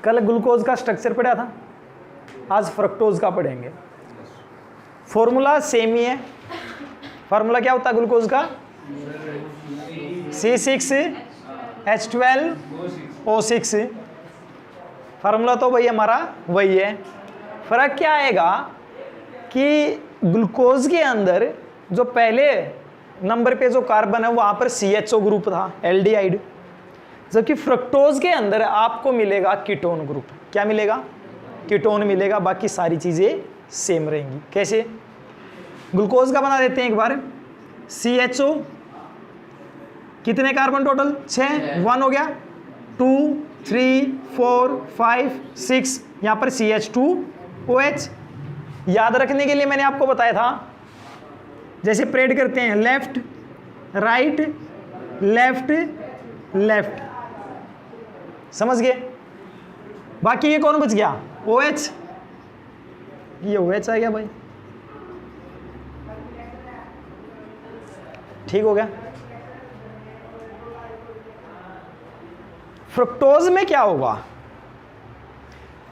कल ग्लूकोज का स्ट्रक्चर पढ़ा था, आज फ्रक्टोज का पढ़ेंगे। फॉर्मूला सेम ही है। फार्मूला क्या होता है ग्लूकोज का? C6H12O6। फार्मूला तो भाई हमारा वही है। फर्क क्या आएगा कि ग्लूकोज के अंदर जो पहले नंबर पे जो कार्बन है वहां पर CHO ग्रुप था, एल्डिहाइड, जबकि फ्रक्टोज के अंदर आपको मिलेगा कीटोन ग्रुप। क्या मिलेगा? कीटोन मिलेगा। बाकी सारी चीजें सेम रहेंगी। कैसे? ग्लूकोज का बना देते हैं एक बार। CHO कितने कार्बन टोटल? 6, 1 हो गया, 2 3 4 5 6, यहां पर CH2OH। याद रखने के लिए मैंने आपको बताया था, जैसे परेड करते हैं, लेफ्ट राइट लेफ्ट लेफ्ट, समझ गए? बाकी ये कौन बच गया? OH। ये OH आ गया भाई, ठीक हो गया। फ्रक्टोज में क्या होगा?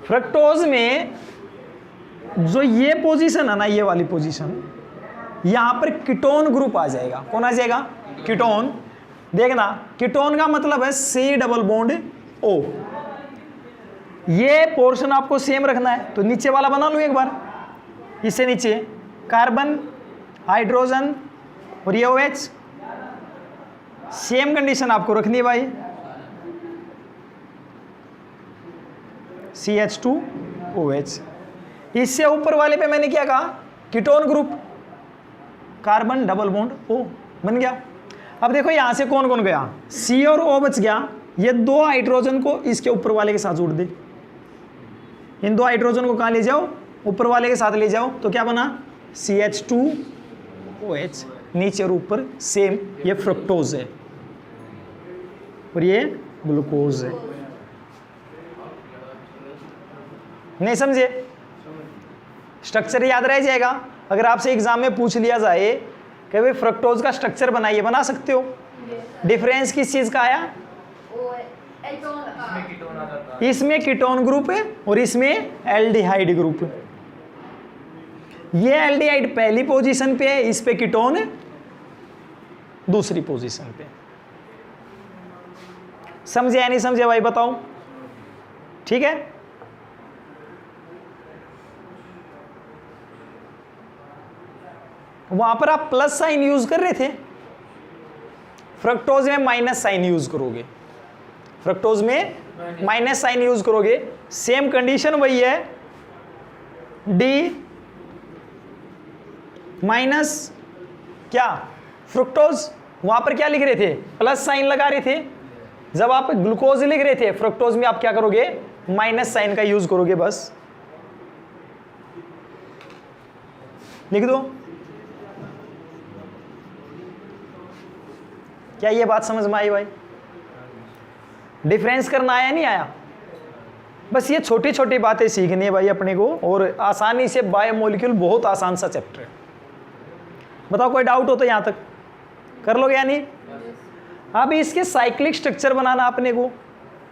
फ्रक्टोज में जो ये पोजीशन है ना, ये वाली पोजीशन, यहां पर कीटोन ग्रुप आ जाएगा। कौन आ जाएगा? कीटोन। देखना, कीटोन का मतलब है C डबल बॉन्ड O। ये पोर्शन आपको सेम रखना है, तो नीचे वाला बना लो एक बार। इससे नीचे कार्बन, हाइड्रोजन और ये OH। सेम कंडीशन आपको रखनी है भाई, CH2OH। इससे ऊपर वाले पे मैंने क्या कहा? Ketone group, carbon double bond O बन गया। अब देखो यहां से कौन कौन गया? C और O बच गया। ये 2 हाइड्रोजन को इसके ऊपर वाले के साथ जोड़ दे। इन 2 हाइड्रोजन को कहां ले जाओ? ऊपर वाले के साथ ले जाओ। तो क्या बना? CH2OH। नीचे और ऊपर सेम। ये फ्रक्टोज है और ये ग्लूकोज है। नहीं समझे? स्ट्रक्चर याद रह जाएगा। अगर आपसे एग्जाम में पूछ लिया जाए कि भाई फ्रक्टोज का स्ट्रक्चर बनाइए, बना सकते हो। डिफरेंस किस चीज का आया? इसमें कीटोन ग्रुप है और इसमें एल्डिहाइड ग्रुप। ये एल्डिहाइड पहली पोजीशन पे है, इस पे कीटोन दूसरी पोजीशन पे। समझे या नहीं समझे भाई? बताओ। ठीक है, वहां पर आप प्लस साइन यूज कर रहे थे, फ्रक्टोज में माइनस साइन यूज करोगे। फ्रक्टोज में माइनस साइन यूज करोगे। सेम कंडीशन वही है, डी माइनस क्या? फ्रुक्टोज। वहां पर क्या लिख रहे थे? प्लस साइन लगा रहे थे। जब आप ग्लूकोज लिख रहे थे, फ्रक्टोज में आप क्या करोगे? माइनस साइन का यूज करोगे। बस लिख दो। क्या ये बात समझ में आई भाई? डिफरेंस करना आया नहीं आया? बस ये छोटी छोटी बातें सीखनी है भाई अपने को, और आसानी से बायोमोलिक्यूल बहुत आसान सा चैप्टर है। बताओ कोई डाउट हो तो यहां तक कर लोगे या नहीं? अब इसके साइक्लिक स्ट्रक्चर बनाना अपने को।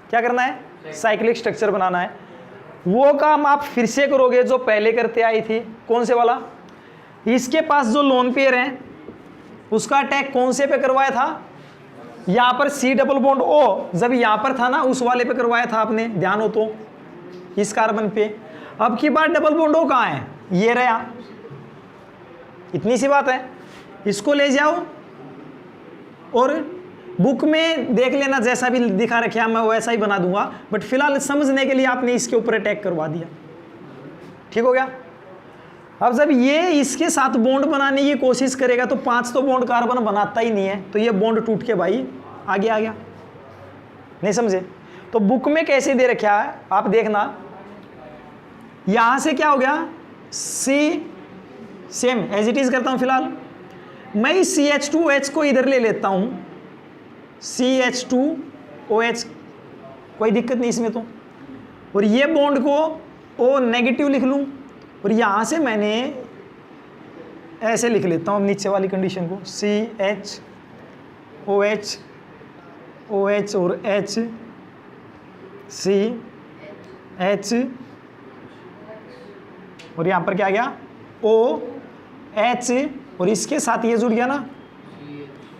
क्या करना है? साइक्लिक स्ट्रक्चर बनाना है। वो काम आप फिर से करोगे जो पहले करते आई थी। कौन से वाला? इसके पास जो लोन पेयर है उसका अटैक कौन से पे करवाया था? यहां पर C डबल बॉन्ड O जब यहां पर था ना, उस वाले पे करवाया था आपने, ध्यान हो तो, इस कार्बन पे। अब की बार डबल बॉन्ड O कहां है? ये रहा। इतनी सी बात है। इसको ले जाओ और बुक में देख लेना, जैसा भी दिखा रखा मैं वैसा ही बना दूंगा, बट फिलहाल समझने के लिए आपने इसके ऊपर अटैक करवा दिया। ठीक हो गया? अब जब ये इसके साथ बॉन्ड बनाने की कोशिश करेगा तो 5 तो बॉन्ड कार्बन बनाता ही नहीं है, तो ये बॉन्ड टूट के भाई आगे आ गया। नहीं समझे? तो बुक में कैसे दे रखा है आप देखना। यहां से क्या हो गया? C same as it is करता हूं। फिलहाल मैं इस CH2OH को इधर ले लेता हूं, CH2OH, कोई दिक्कत नहीं इसमें तो। और ये बॉन्ड को O नेगेटिव लिख लूं, और यहां से मैंने ऐसे लिख लेता हूं नीचे वाली कंडीशन को, CHOH OH और H C एच और यहाँ पर क्या गया ओ एच और इसके साथ ये जुड़ गया ना,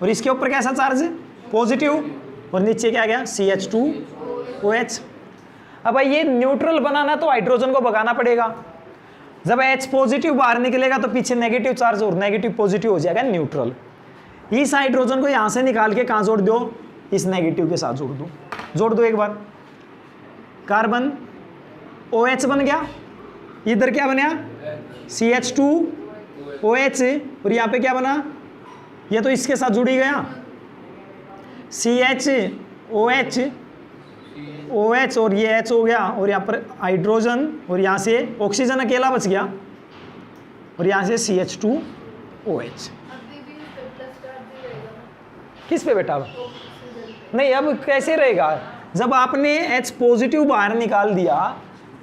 और इसके ऊपर कैसा चार्ज पॉजिटिव और नीचे क्या गया CH2OH। अब भाई ये न्यूट्रल बनाना तो हाइड्रोजन को भगाना पड़ेगा। जब H पॉजिटिव बाहर निकलेगा तो पीछे नेगेटिव चार्ज और नेगेटिव पॉजिटिव हो जाएगा न्यूट्रल। इस हाइड्रोजन को यहां से निकाल के कहां जोड़ दो, इस नेगेटिव के साथ जोड़ दो एक बार। कार्बन OH बन गया, इधर क्या बना CH2OH और यहां पे क्या बना, ये तो इसके साथ जुड़ ही गया CHOH OH और ये H हो गया और यहाँ पर हाइड्रोजन और यहाँ से ऑक्सीजन अकेला बच गया और यहाँ से CH2OH। किस पे बेटा? नहीं, अब कैसे रहेगा, जब आपने H पॉजिटिव बाहर निकाल दिया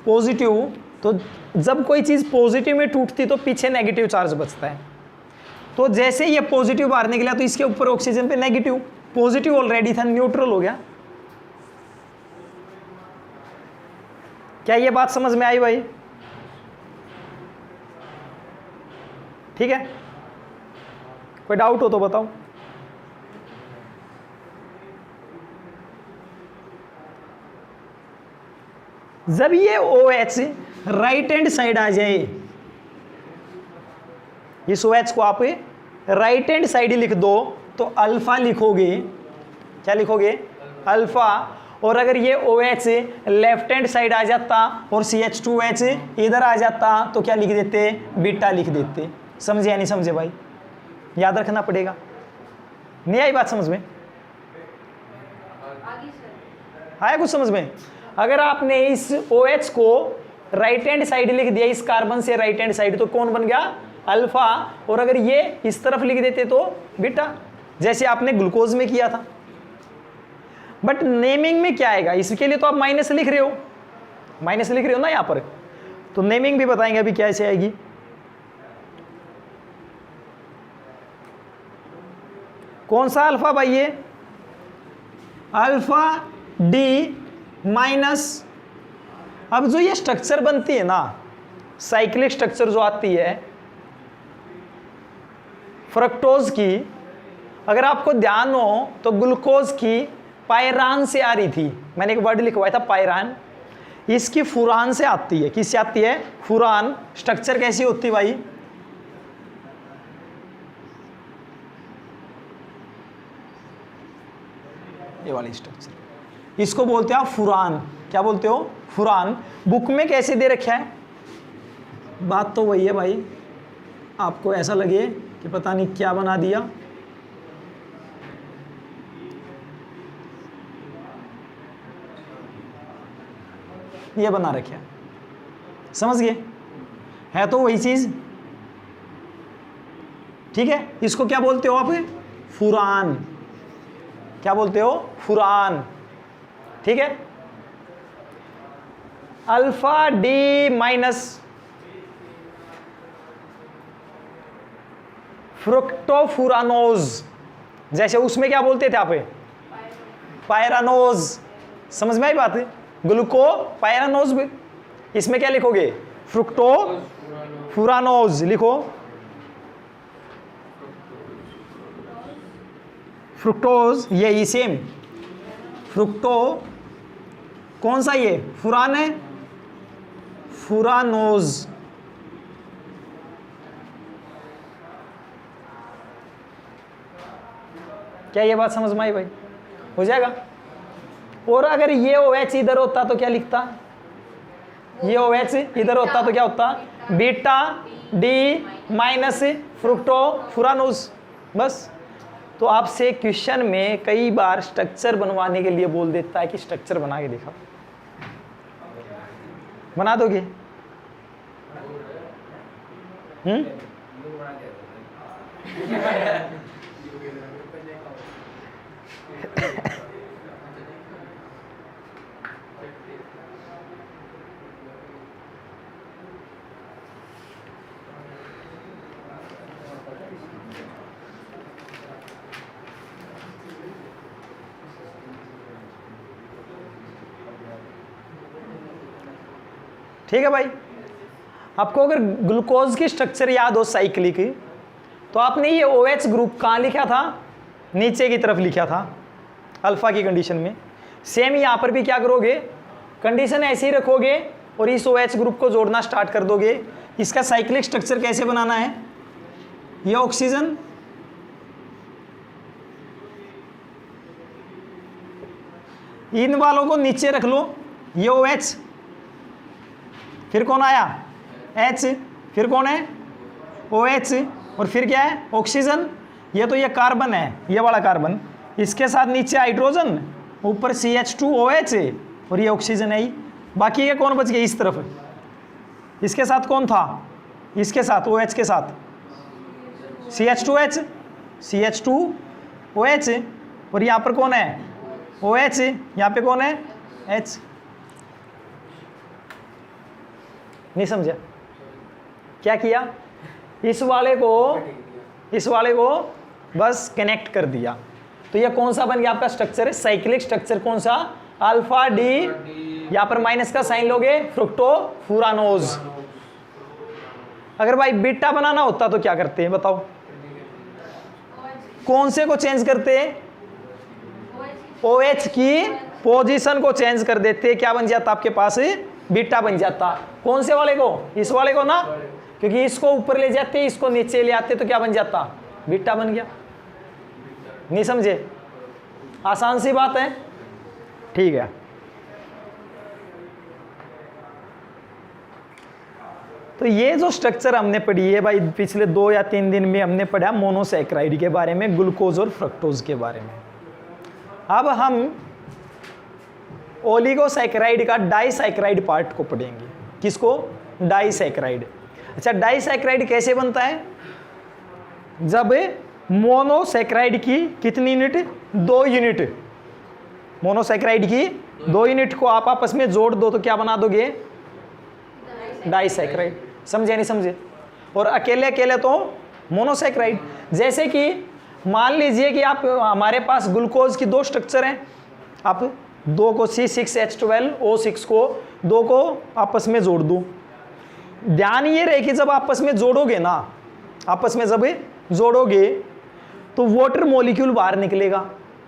पॉजिटिव, तो जब कोई चीज़ पॉजिटिव में टूटती तो पीछे नेगेटिव चार्ज बचता है। तो जैसे ये पॉजिटिव बाहर निकला तो इसके ऊपर ऑक्सीजन पे नेगेटिव, पॉजिटिव ऑलरेडी था न्यूट्रल हो गया। क्या ये बात समझ में आई भाई? ठीक है, कोई डाउट हो तो बताओ। जब ये OH राइट हैंड साइड आ जाए, इस OH को आप राइट हैंड साइड लिख दो तो अल्फा लिखोगे। क्या लिखोगे? अल्फा। और अगर ये OH लेफ्ट हैंड साइड आ जाता और CH2OH इधर आ जाता तो क्या लिख देते? बीटा लिख देते। समझे या नहीं समझे भाई? याद रखना पड़ेगा। नहीं आई बात समझ में? आया कुछ समझ में? अगर आपने इस OH को राइट हैंड साइड लिख दिया, इस कार्बन से राइट हैंड साइड, तो कौन बन गया? अल्फा। और अगर ये इस तरफ लिख देते तो बीटा, जैसे आपने ग्लूकोज में किया था। बट नेमिंग में क्या आएगा, इसके लिए तो आप माइनस लिख रहे हो, माइनस लिख रहे हो ना यहाँ पर, तो नेमिंग भी बताएंगे अभी कैसे आएगी। कौन सा अल्फा भाई? ये अल्फा डी माइनस। अब जो ये स्ट्रक्चर बनती है ना, साइक्लिक स्ट्रक्चर जो आती है फ्रक्टोज की, अगर आपको ध्यान हो तो ग्लूकोज की पायरान से आ रही थी, मैंने एक वर्ड लिखवाया था पायरान, इसकी फुरान से आती है। किससे आती है? फुरान। स्ट्रक्चर कैसी होती है भाई? ये वाली स्ट्रक्चर, इसको बोलते हैं फुरान। क्या बोलते हो? फुरान। बुक में कैसे दे रखा है? बात तो वही है भाई, आपको ऐसा लगे कि पता नहीं क्या बना दिया। ये बना रखे, समझ गए? है तो वही चीज। ठीक है, इसको क्या बोलते हो आप? फुरान। क्या बोलते हो? फुरान। ठीक है। अल्फा डी माइनस फ्रुक्टोफुरानोज, जैसे उसमें क्या बोलते थे आप? पायरानोज। समझ में आई बात? ग्लूको पायरानोज। इसमें क्या लिखोगे? फ्रुक्टोफुरानोज लिखो। फ्रुक्टोज यही सेम। फ्रुक्टो कौन सा? ये फुरान है, फुरानोज। क्या ये बात समझ में आई भाई? हो जाएगा। और अगर ये OH इधर होता तो क्या लिखता? ये OH इधर होता तो क्या होता? Beta D minus fructofuranose. बस। तो आपसे क्वेश्चन में कई बार स्ट्रक्चर बनवाने के लिए बोल देता है कि स्ट्रक्चर बना के दिखाओ। बना दोगे? ठीक है भाई। आपको अगर ग्लूकोज की स्ट्रक्चर याद हो साइक्लिक, तो आपने ये OH ग्रुप कहाँ लिखा था, नीचे की तरफ लिखा था अल्फा की कंडीशन में। सेम यहाँ पर भी क्या करोगे, कंडीशन ऐसे ही रखोगे और इस OH ग्रुप को जोड़ना स्टार्ट कर दोगे। इसका साइक्लिक स्ट्रक्चर कैसे बनाना है, ये ऑक्सीजन, इन वालों को नीचे रख लो, ये OH, फिर कौन आया H, फिर कौन है OH, और फिर क्या है ऑक्सीजन। ये तो ये कार्बन है, ये वाला कार्बन, इसके साथ नीचे हाइड्रोजन, ऊपर CH2OH और ये ऑक्सीजन है ही। बाकी ये कौन बच गया इस तरफ, इसके साथ कौन था, इसके साथ OH के साथ CH2H, CH2OH, और यहाँ पर कौन है OH, यहाँ पे कौन है H। नहीं समझा क्या किया, इस वाले को बस कनेक्ट कर दिया। तो ये कौन सा बन गया आपका स्ट्रक्चर है, साइक्लिक स्ट्रक्चर कौन सा, अल्फा डी, यहाँ पर माइनस का साइन लोगे फ्रुक्टोफुरानोज। अगर भाई बीटा बनाना होता तो क्या करते हैं बताओ, कौन से को चेंज करते हैं, OH की पोजीशन को चेंज कर देते, क्या बन जाता आपके पास, बीटा बन जाता। कौन से वाले को, इस वाले को ना, क्योंकि इसको ऊपर ले जाते इसको नीचे ले आते तो क्या बन जाता, बीटा बन गया। नहीं समझे, आसान सी बात है, ठीक है। तो ये जो स्ट्रक्चर हमने पढ़ी है भाई पिछले 2 या 3 दिन में हमने पढ़ा मोनोसैकेराइड के बारे में, ग्लूकोज और फ्रक्टोज के बारे में। अब हम ओलिगोसैकेराइड का डाइसैकेराइड पार्ट को पढ़ेंगे। किसको, डाइसैकेराइड। अच्छा डाइसैकेराइड कैसे बनता है, जब मोनोसैकेराइड की कितनी यूनिट, 2 यूनिट, मोनोसैकेराइड की 2 यूनिट को आप आपस में जोड़ दो तो क्या बना दोगे, डाइसैकेराइड। समझे नहीं समझे, और अकेले अकेले तो मोनोसैकेराइड। जैसे कि मान लीजिए कि आप, हमारे पास ग्लूकोज की 2 स्ट्रक्चर हैं, आप 2 को C6H12O6 को 2 को आपस में जोड़ दो। ध्यान ये रहे कि जब आपस में जोड़ोगे ना, आपस में जब जोड़ोगे तो वाटर मॉलिक्यूल बाहर निकलेगा।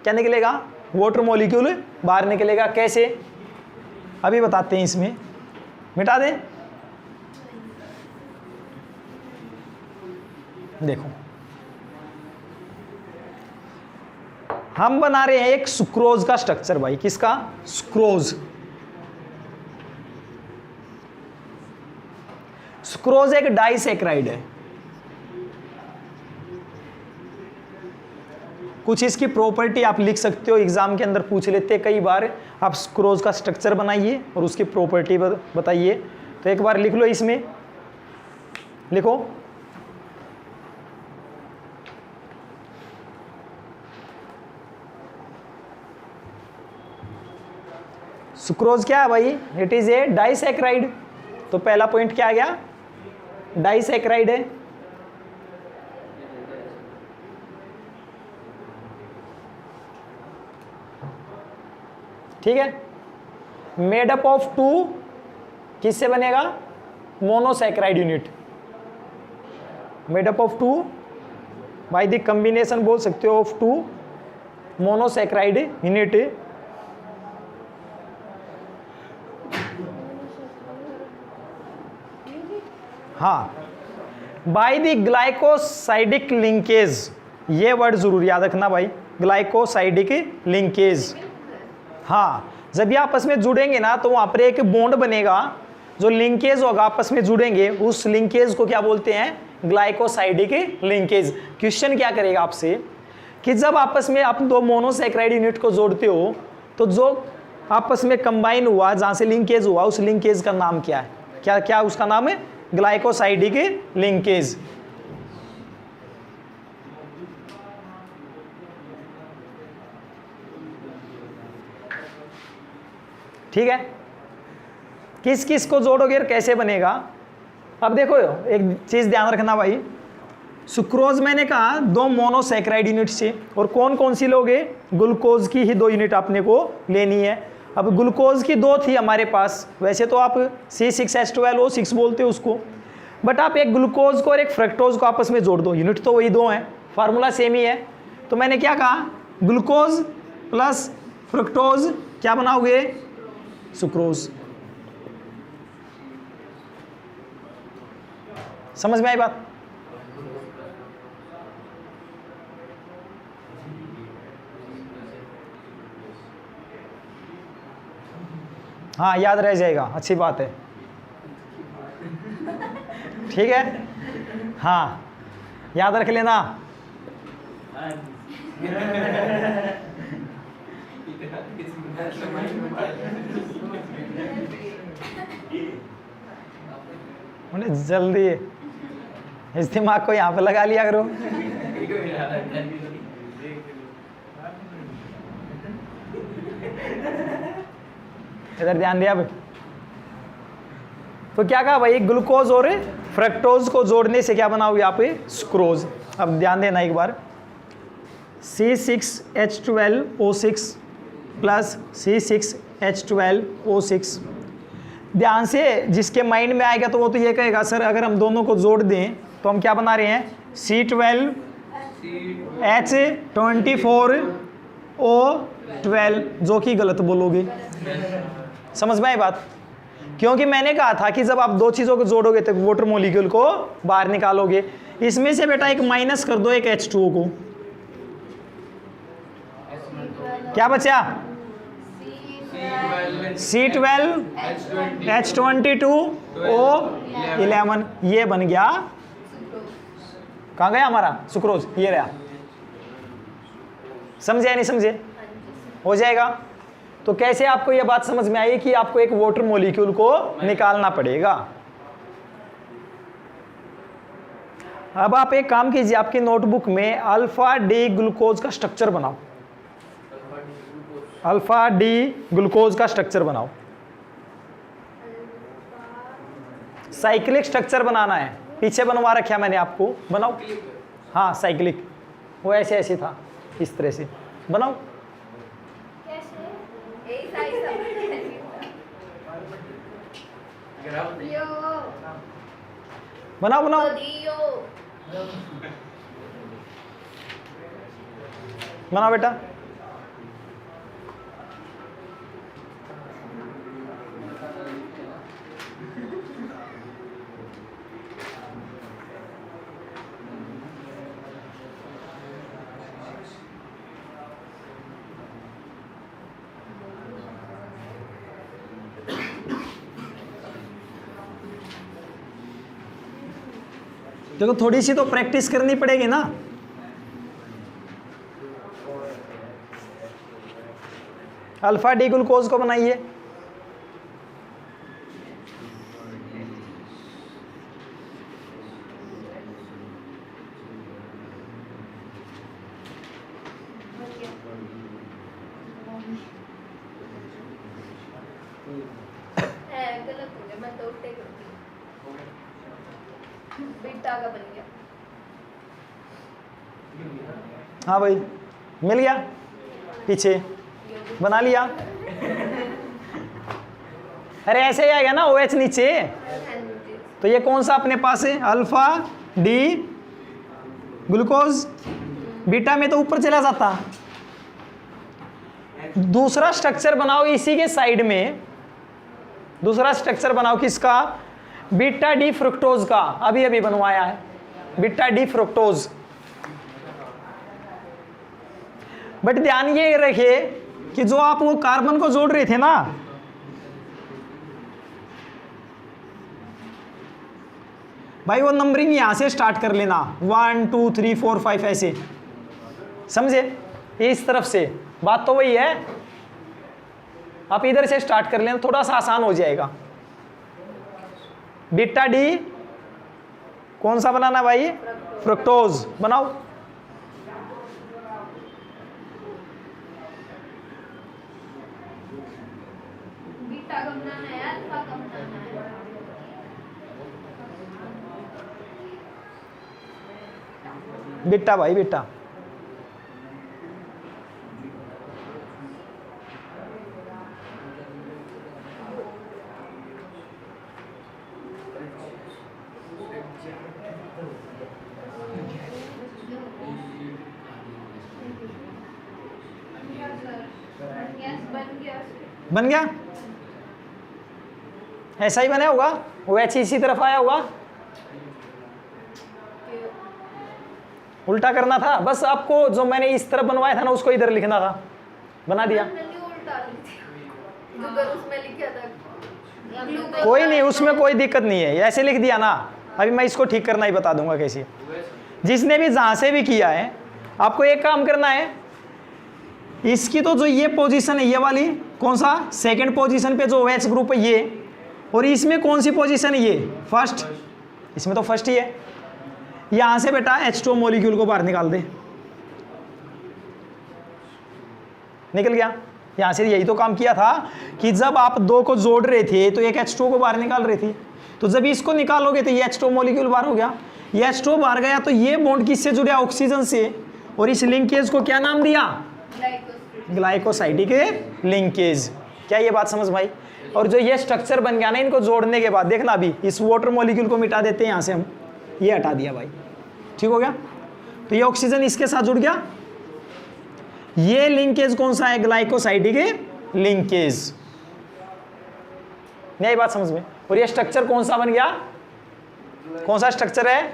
क्या निकलेगा, वाटर मॉलिक्यूल बाहर निकलेगा। कैसे, अभी बताते हैं। इसमें मिटा दें, देखो हम बना रहे हैं एक सुक्रोज का स्ट्रक्चर भाई। किसका, सुक्रोज। सुक्रोज एक डाइसैकेराइड है। कुछ इसकी प्रॉपर्टी आप लिख सकते हो, एग्जाम के अंदर पूछ लेते कई बार, आप सुक्रोज का स्ट्रक्चर बनाइए और उसकी प्रॉपर्टी बताइए। तो एक बार लिख लो, इसमें लिखो सुक्रोज क्या है भाई, इट इज ए डाइसैकेराइड। तो पहला पॉइंट क्या आ गया, डाइसैकेराइड है। ठीक है, मेड अप ऑफ 2, किससे बनेगा, monosaccharide unit. Made up of 2 by the combination बोल सकते हो ऑफ 2 मोनोसैकेराइड यूनिट। हाँ, बाय द ग्लाइकोसाइडिक लिंकेज, ये वर्ड जरूर याद रखना भाई, ग्लाइकोसाइडिक लिंकेज। हाँ, जब ये आपस में जुड़ेंगे ना तो वहाँ पर एक बॉन्ड बनेगा, जो लिंकेज होगा आपस में जुड़ेंगे, उस लिंकेज को क्या बोलते हैं, ग्लाइकोसाइडिक लिंकेज। क्वेश्चन क्या करेगा आपसे कि जब आपस में आप 2 मोनोसैकेराइड यूनिट को जोड़ते हो तो जो आपस में कंबाइन हुआ, जहाँ से लिंकेज हुआ, उस लिंकेज का नाम क्या है, क्या क्या उसका नाम है, ग्लाइकोसाइडिक लिंकेज। ठीक है, किस किस को जोड़ोगे और कैसे बनेगा। अब देखो एक चीज ध्यान रखना भाई, सुक्रोज मैंने कहा 2 मोनोसैकेराइड यूनिट से, और कौन कौन सी लोगे, ग्लूकोज की ही 2 यूनिट आपने को लेनी है। अब ग्लूकोज की दो थी हमारे पास, वैसे तो आप C6H12O6 बोलते हो उसको, बट आप एक ग्लूकोज को और एक फ्रक्टोज को आपस में जोड़ दो, यूनिट तो वही दो हैं, फार्मूला सेम ही है। तो मैंने क्या कहा, ग्लूकोज प्लस फ्रक्टोज क्या बनाओगे, सुक्रोज। समझ में आई बात? हाँ याद रह जाएगा, अच्छी बात है, ठीक है, हाँ याद रख लेना। उन्हें जल्दी इस दिमाग को यहाँ पे लगा लिया करो। इधर ध्यान दिया भाई। तो क्या कहा भाई, ग्लूकोज और फ्रक्टोज को जोड़ने से क्या बनाओगे आप, सुक्रोज। अब ध्यान देना एक बार, C6H12O6 प्लस C6H12O6, ध्यान से जिसके माइंड में आएगा तो वो तो ये कहेगा सर अगर हम दोनों को जोड़ दें तो हम क्या बना रहे हैं, C12H24O12, जो कि गलत बोलोगे। समझ में आई बात? क्योंकि मैंने कहा था कि जब आप दो चीज़ों को जोड़ोगे तो वाटर मॉलिक्यूल को बाहर निकालोगे। इसमें से बेटा एक माइनस कर दो एक H2O को, क्या बचा, C12H22O11, ये बन गया, कहाँ गया हमारा सुक्रोज, ये रहा। समझे या नहीं समझे? हो जाएगा। तो कैसे आपको यह बात समझ में आई कि आपको एक वाटर मॉलिक्यूल को निकालना पड़ेगा। अब आप एक काम कीजिए, आपकी नोटबुक में अल्फा डी ग्लूकोज का स्ट्रक्चर बनाओ, अल्फा डी ग्लूकोज का स्ट्रक्चर बनाओ। साइक्लिक स्ट्रक्चर बनाना है, पीछे बनवा रखा मैंने आपको, बनाओ। हाँ साइक्लिक, वो ऐसे ऐसे था, इस तरह से बनाओ। बनाओ बनाओ, बनाओ बेटा। देखो थोड़ी सी तो प्रैक्टिस करनी पड़ेगी ना। अल्फा डी ग्लूकोज को बनाइए। हाँ भाई मिल गया, पीछे बना लिया। अरे ऐसे ही आएगा ना OH नीचे, तो ये कौन सा अपने पास है, अल्फा डी ग्लूकोज। बीटा में तो ऊपर चला जाता। दूसरा स्ट्रक्चर बनाओ इसी के साइड में, दूसरा स्ट्रक्चर बनाओ किसका, बीटा डी फ्रुक्टोज का, अभी अभी बनवाया है बीटा डी फ्रुक्टोज। बट ध्यान ये रखिए कि जो आप वो कार्बन को जोड़ रहे थे ना, भाई वो नंबरिंग यहां से स्टार्ट कर लेना, 1 2 3 4 5 ऐसे, समझे? इस तरफ से बात तो वही है, आप इधर से स्टार्ट कर लेना, थोड़ा सा आसान हो जाएगा। बीटा डी कौन सा बनाना भाई, फ्रुक्टोज बनाओ। बीटा भाई बीटा, बन गया, ऐसा ही बना होगा, वो एच इसी तरफ आया होगा, उल्टा करना था बस आपको, जो मैंने इस तरफ बनवाया था ना उसको इधर लिखना था, बना दिया। कोई नहीं, उसमें कोई दिक्कत नहीं है, ऐसे लिख दिया ना। अभी मैं इसको ठीक करना ही बता दूंगा कैसे। जिसने भी जहां से भी किया है, आपको एक काम करना है, इसकी तो जो ये पोजीशन है, ये वाली कौन सा सेकंड पोजीशन पे जो OH ग्रुप है ये, और इसमें कौन सी पोजीशन है ये फर्स्ट, इसमें तो फर्स्ट ही है। यहां से बेटा H2O मॉलिक्यूल को बाहर निकाल दे, निकल गया। यहां से यही तो काम किया था कि जब आप दो को जोड़ रहे थे तो एक H2O को बाहर निकाल रहे थे, तो जब इसको निकालोगे तो ये H2O मॉलिक्यूल बाहर हो गया, ये H2O बाहर गया तो ये बॉन्ड किससे जुड़े, ऑक्सीजन से, और इस लिंकेज को क्या नाम दिया, ग्लाइकोसाइडिक लिंकेज। क्या ये बात समझ भाई? और जो ये स्ट्रक्चर बन गया ना, इनको जोड़ने के बाद देखना, अभी इस वाटर मॉलिक्यूल को मिटा देते हैं यहां से हम, ये हटा दिया भाई, ठीक हो गया। तो ये ऑक्सीजन इसके साथ जुड़ गया, ये लिंकेज कौन सा है, ग्लाइकोसाइडिक लिंकेज। नहीं बात समझ में? और ये स्ट्रक्चर कौन सा बन गया, कौन सा स्ट्रक्चर है,